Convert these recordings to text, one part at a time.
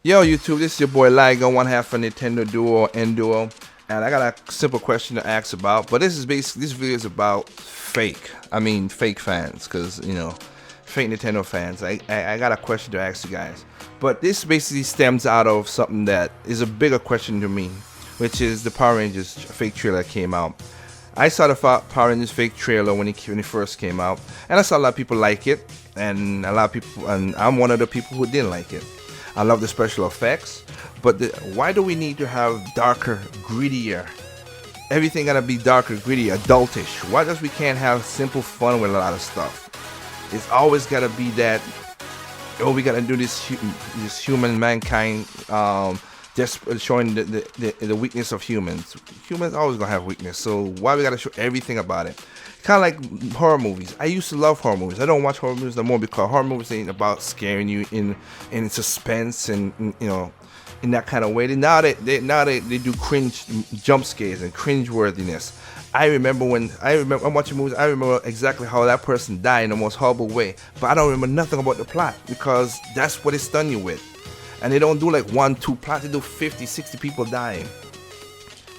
Yo, YouTube, this is your boy Liger, one half of Nintendo Duo and Duo, and I got a simple question to ask about. But this video is about fake fans, because fake Nintendo fans. I got a question to ask you guys. But this basically stems out of something that is a bigger question to me, which is the Power Rangers fake trailer that came out. I saw the Power Rangers fake trailer when it first came out, and I saw a lot of people like it, and I'm one of the people who didn't like it. I love the special effects, but why do we need to have darker, grittier? Everything gotta be darker, grittier, adultish. Why does we can't have simple fun with a lot of stuff? It's always gotta be that. Oh, we gotta do this human mankind, just showing the weakness of humans. Humans always gonna have weakness, so why we gotta show everything about it? Kind of like horror movies. I used to love horror movies. I don't watch horror movies no more because horror movies ain't about scaring you in suspense and in that kind of way. Now they do cringe jump scares and cringe worthiness. I remember I'm watching movies. I remember exactly how that person died in the most horrible way, but I don't remember nothing about the plot because that's what it stun you with. And they don't do like 1-2 plots. They do 50, 60 people dying.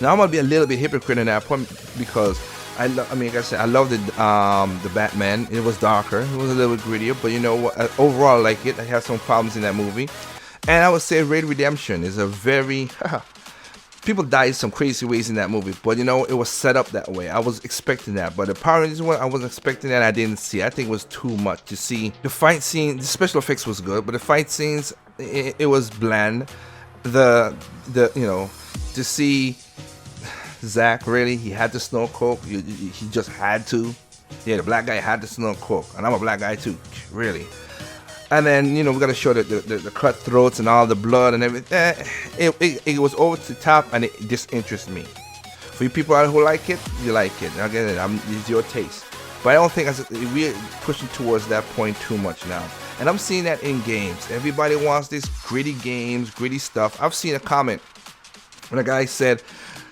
Now I'm gonna be a little bit hypocrite in that point because like I said, I love the Batman. It was darker. It was a little bit grittier, but you know what? Overall, I like it. I have some problems in that movie, and I would say Red Redemption is a very people died some crazy ways in that movie, but it was set up that way. I was expecting that, but the Power Rangers one, I wasn't expecting that. I didn't see. I think it was too much to see. The fight scene, the special effects was good, but the fight scenes, it was bland. To see Zach, really, he had to snort coke. He just had to. Yeah, the black guy had to snort coke, and I'm a black guy too, really. And then we gotta show the cutthroats and all the blood and everything. It was over the top, and it disinterested me. For you people out who like it, you like it. Again, it's your taste. But I don't think we're pushing towards that point too much now. And I'm seeing that in games. Everybody wants this gritty games, gritty stuff. I've seen a comment when a guy said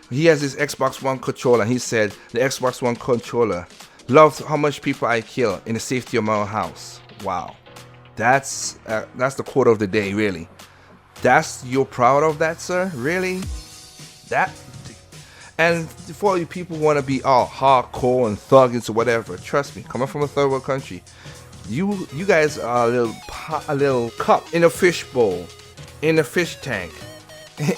he has this Xbox One controller, and he said the Xbox One controller loves how much people I kill in the safety of my own house. Wow. That's the quote of the day, really. You're proud of that, sir? Really? And for you people want to be all hardcore and thuggish or whatever, trust me, coming from a third world country, you guys are a little cup in a fish bowl, in a fish tank,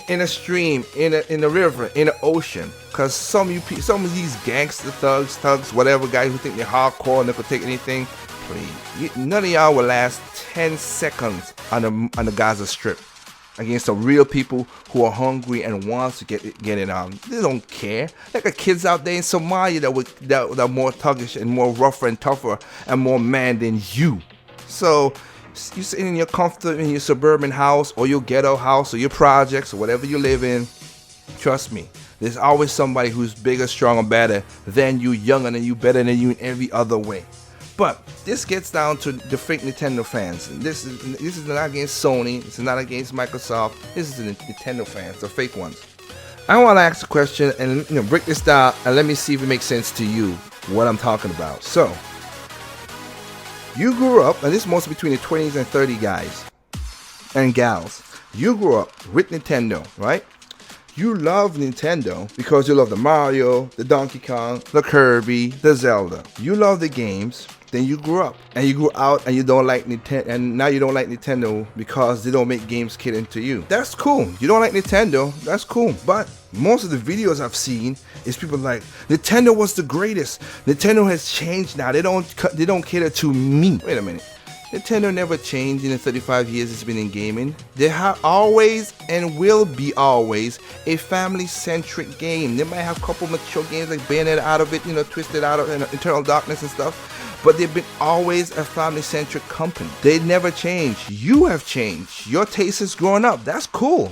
in a stream, in a river, in an ocean. Cause some of these gangster thugs, whatever guys who think they're hardcore and they could take anything. Please, none of y'all will last 10 seconds on the Gaza Strip against the real people who are hungry and wants to get it on. They don't care. Like the kids out there in Somalia that are more thuggish and more rougher and tougher and more man than you. So you sitting in your comfort in your suburban house or your ghetto house or your projects or whatever you live in. Trust me, there's always somebody who's bigger, stronger, better than you, younger than you, better than you in every other way. But this gets down to the fake Nintendo fans. This is not against Sony. This is not against Microsoft. This is the Nintendo fans, the fake ones. I want to ask a question and break this down and let me see if it makes sense to you what I'm talking about. So, you grew up, and this is mostly between the 20s and 30 guys and gals. You grew up with Nintendo, right? You love Nintendo because you love the Mario, the Donkey Kong, the Kirby, the Zelda. You love the games. Then you grew up and you grew out and you don't like Nintendo, and now you don't like Nintendo because they don't make games catering to you. That's cool. You don't like Nintendo. That's cool. But most of the videos I've seen is people like Nintendo was the greatest. Nintendo has changed now. They don't cater to me. Wait a minute. Nintendo never changed in the 35 years it's been in gaming. They have always and will be always a family-centric game. They might have a couple mature games like Bayonetta out of it, Twisted out of Eternal Darkness and stuff. But they've been always a family-centric company. They never change. You have changed. Your taste has grown up. That's cool.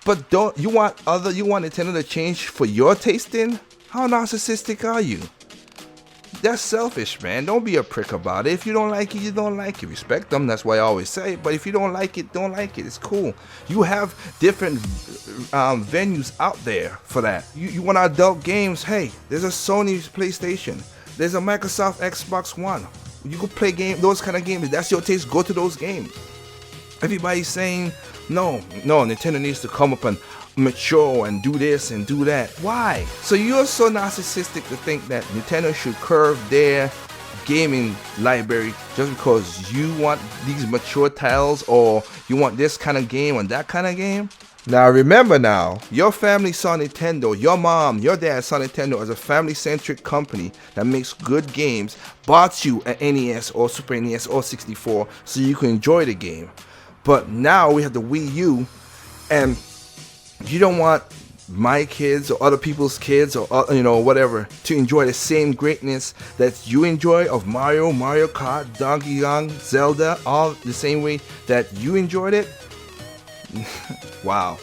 But you want Nintendo to change for your taste in? How narcissistic are you? That's selfish, man. Don't be a prick about it. If you don't like it, you don't like it. Respect them. That's why I always say. But if you don't like it, don't like it. It's cool. You have different venues out there for that. You want adult games? Hey, there's a Sony PlayStation. There's a Microsoft Xbox One. You can play those kind of games. If that's your taste, go to those games. Everybody's saying No, Nintendo needs to come up and mature and do this and do that. Why? So you're so narcissistic to think that Nintendo should curve their gaming library just because you want these mature titles, or you want this kind of game and that kind of game? Now remember, now your family saw Nintendo, your mom, your dad saw Nintendo as a family-centric company that makes good games, bought you an NES or Super NES or 64 so you can enjoy the game. But now we have the Wii U, and you don't want my kids or other people's kids or whatever to enjoy the same greatness that you enjoy of Mario Kart, Donkey Kong, Zelda, all the same way that you enjoyed it. Wow.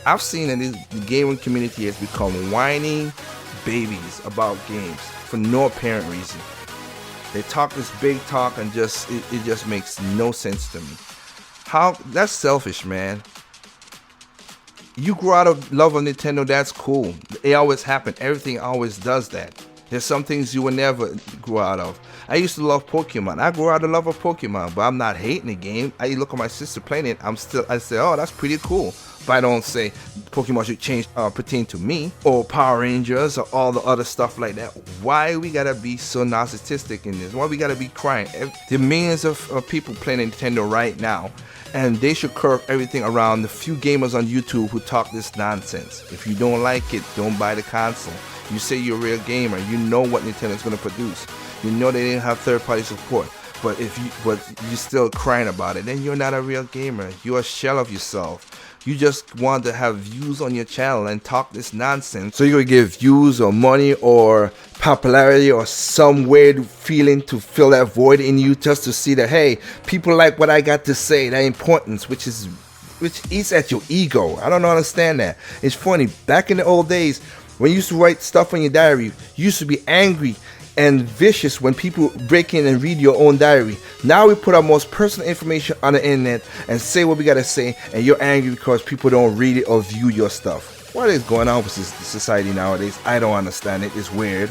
I've seen that the gaming community has become whiny babies about games for no apparent reason. They talk this big talk and it just makes no sense to me. That's selfish, man. You grow out of love of Nintendo, that's cool. It always happens. Everything always does that. There's some things you will never grow out of. I used to love Pokemon. I grew out of love of Pokemon, but I'm not hating the game. I look at my sister playing it. I say, oh, that's pretty cool. But I don't say Pokemon should change, pertain to me, or Power Rangers, or all the other stuff like that. Why we gotta be so narcissistic in this? Why we gotta be crying? The millions of people playing Nintendo right now, and they should curve everything around the few gamers on YouTube who talk this nonsense. If you don't like it, don't buy the console. You say you're a real gamer. You know what Nintendo's gonna produce. You know they didn't have third-party support. But you're still crying about it, then you're not a real gamer. You're a shell of yourself. You just want to have views on your channel and talk this nonsense, so you're gonna give views or money or popularity or some weird feeling to fill that void in you, just to see that, hey, people like what I got to say, that importance, which eats at your ego. I don't understand that. It's funny, back in the old days when you used to write stuff in your diary, you used to be angry and vicious when people break in and read your own diary. Now we put our most personal information on the internet and say what we gotta say, and you're angry because people don't read it or view your stuff. What is going on with this society nowadays? I don't understand it. It's weird.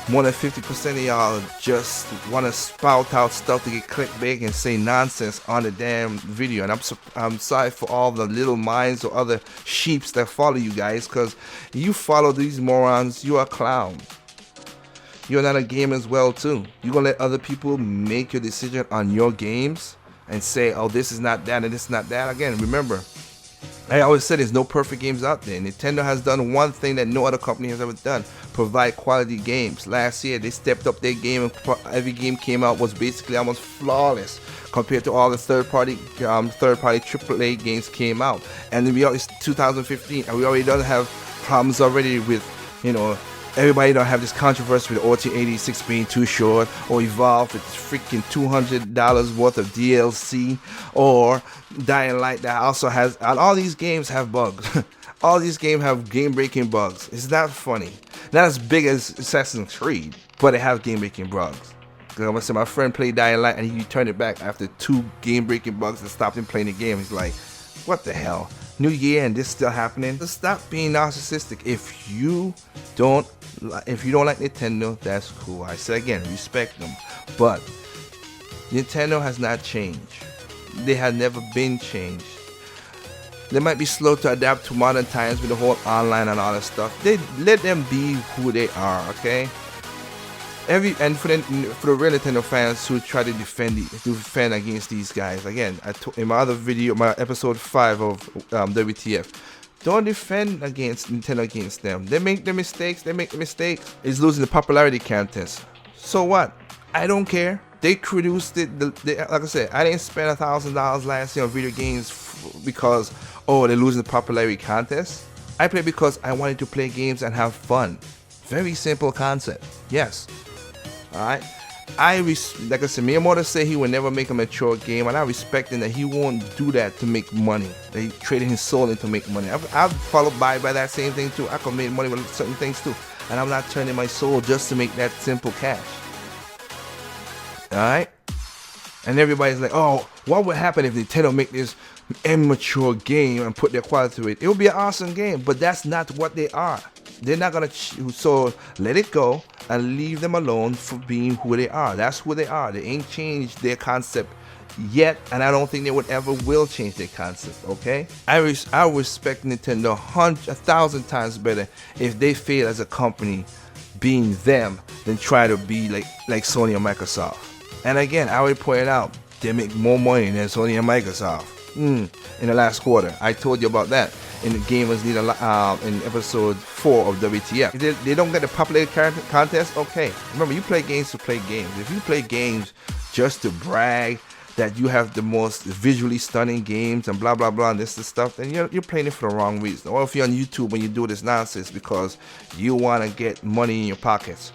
More than 50% of y'all just want to spout out stuff to get clickbait and say nonsense on the damn video. And I'm sorry for all the little minds or other sheeps that follow you guys, because you follow these morons, you're a clown. You're not a gamer as well too. You're gonna let other people make your decision on your games and say, oh, this is not that and this is not that. Again, remember, I always said there's no perfect games out there. Nintendo has done one thing that no other company has ever done: provide quality games. Last year they stepped up their game, and every game came out was basically almost flawless compared to all the third-party AAA games came out. And then it's 2015, and we already don't have problems already with, everybody don't have this controversy with OT86 being too short, or Evolve with freaking $200 worth of DLC, or Dying Light that also has, and all these games have bugs. All these games have game-breaking bugs. It's not funny. Not as big as Assassin's Creed, but they have game-breaking bugs. I'm gonna say my friend played Dying Light and he turned it back after 2 game-breaking bugs that stopped him playing the game. He's like, what the hell? New year and this still happening? So stop being narcissistic. If you don't like Nintendo, that's cool. I say again, respect them. But Nintendo has not changed. They have never been changed. They might be slow to adapt to modern times with the whole online and all that stuff. They let them be who they are, okay? For the real Nintendo fans who try to defend against these guys, again, in my other video, my episode 5 of WTF, don't defend against Nintendo against them. They make the mistakes. It's losing the popularity contest. So what? I don't care. They produced it. Like I said, I didn't spend $1,000 last year on video games because, they're losing the popularity contest. I play because I wanted to play games and have fun. Very simple concept. Yes. Alright, like I said, Miyamoto said he would never make a mature game, and I respect him that he won't do that to make money. That he traded his soul in to make money. I've followed by that same thing too. I could make money with certain things too, and I'm not turning my soul just to make that simple cash. Alright, and everybody's like, oh, what would happen if Nintendo make this immature game and put their quality to it? It would be an awesome game, but that's not what they are. They're not gonna so let it go and leave them alone for being who they are. That's who they are. They ain't changed their concept yet, and I don't think they would ever will change their concept. Okay, I respect Nintendo 1,000 times better if they fail as a company being them than try to be like Sony or Microsoft. And again, I already pointed out they make more money than Sony and Microsoft in the last quarter. I told you about that in the Gamers Need in episode 4 of WTF. If they don't get the popularity contest, okay. Remember, you play games to play games. If you play games just to brag that you have the most visually stunning games and blah blah blah and this stuff, then you're playing it for the wrong reason. Or if you're on YouTube and you do this nonsense because you want to get money in your pockets.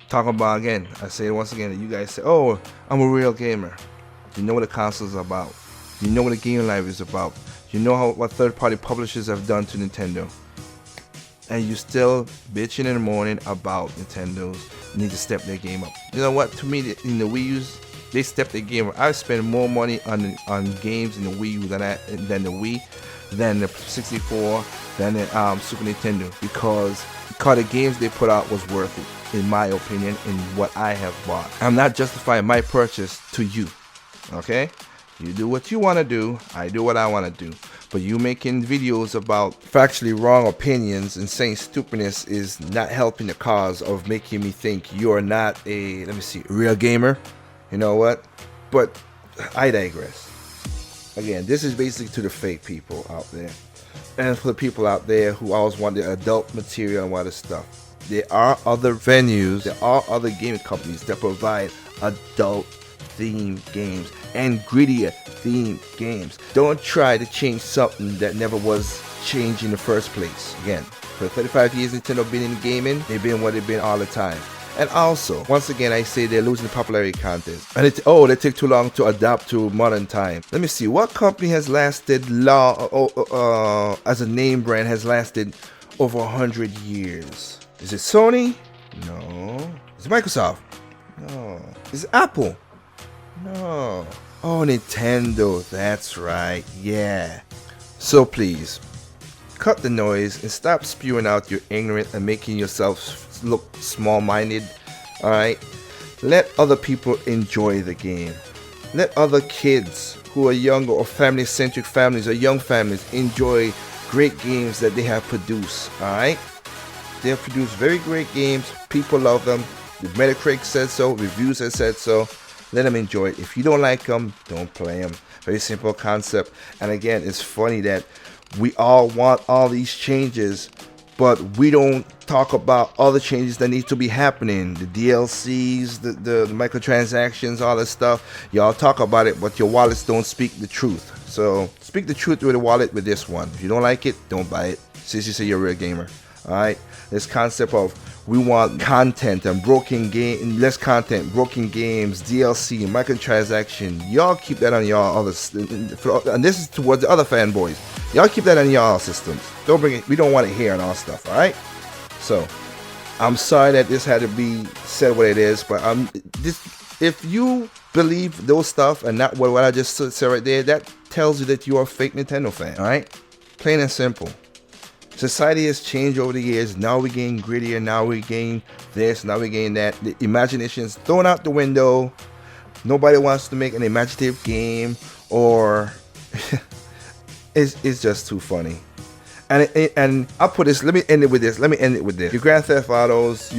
Talking about, again, I say it once again, that you guys say, oh, I'm a real gamer. You know what the console's about. You know what the game library is about. You know what third-party publishers have done to Nintendo. And you still bitching in the morning about Nintendo's need to step their game up. You know what? To me, in the Wii U's, they stepped their game up. I spend more money on games in the Wii U than the Wii, than the 64, than the Super Nintendo, because the games they put out was worth it, in my opinion, in what I have bought. I'm not justifying my purchase to you. Okay? You do what you want to do, I do what I want to do. But you making videos about factually wrong opinions and saying stupidness is not helping the cause of making me think you're not a, real gamer. You know what? But I digress. Again, this is basically to the fake people out there. And for the people out there who always want the adult material and all this stuff. There are other venues, there are other gaming companies that provide adult themed games and grittier themed games. Don't try to change something that never was changed in the first place. Again, for 35 years Nintendo been in gaming, they've been what they've been all the time. And also, once again, I say they're losing the popularity contest. And they take too long to adapt to modern time. Let me see, what company has lasted long, as a name brand, has lasted over 100 years? Is it Sony? No. Is it Microsoft? No. Is it Apple? No. Oh, Nintendo. That's right. Yeah. So please, cut the noise and stop spewing out your ignorant and making yourself look small-minded. Alright? Let other people enjoy the game. Let other kids who are younger or family-centric families or young families enjoy great games that they have produced. Alright? They have produced very great games. People love them. The Metacritic said so. Reviews have said so. Let them enjoy it. If you don't like them, don't play them. Very simple concept. And again, it's funny that we all want all these changes, but we don't talk about all the changes that need to be happening. The DLCs, the microtransactions, all that stuff. Y'all talk about it, but your wallets don't speak the truth. So speak the truth with a wallet with this one. If you don't like it, don't buy it. Since you say you're a real gamer. Alright? This concept of we want content and less content, broken games, DLC, microtransaction. Y'all keep that on y'all others, and this is towards the other fanboys. Y'all keep that on y'all systems. Don't bring it. We don't want it here on our stuff. All right. So I'm sorry that this had to be said what it is, but if you believe those stuff and not what I just said right there, that tells you that you are a fake Nintendo fan. All right. Plain and simple. Society has changed over the years. Now we're getting grittier. Now we're getting this. Now we're getting that. The imagination's thrown out the window. Nobody wants to make an imaginative game, or it's just too funny. And I'll put this. Let me end it with this. Your Grand Theft Autos,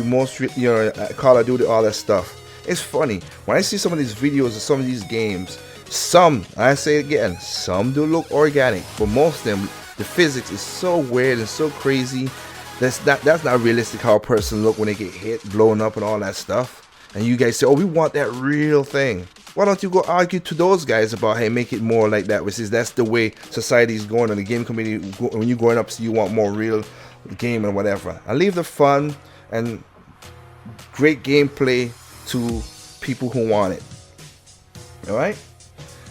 Call of Duty, all that stuff. It's funny when I see some of these videos of some of these games. Some, I say it again, some do look organic, but most of them, the physics is so weird and so crazy. That's not realistic how a person look when they get hit, blown up and all that stuff. And you guys say, oh, we want that real thing. Why don't you go argue to those guys about, hey, make it more like that? Which is, that's the way society is going, and the game community, when you're growing up, so you want more real game and whatever. And leave the fun and great gameplay to people who want it. Alright?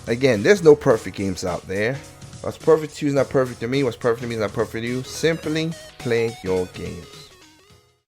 Again, there's no perfect games out there. What's perfect to you is not perfect to me. What's perfect to me is not perfect to you. Simply play your games.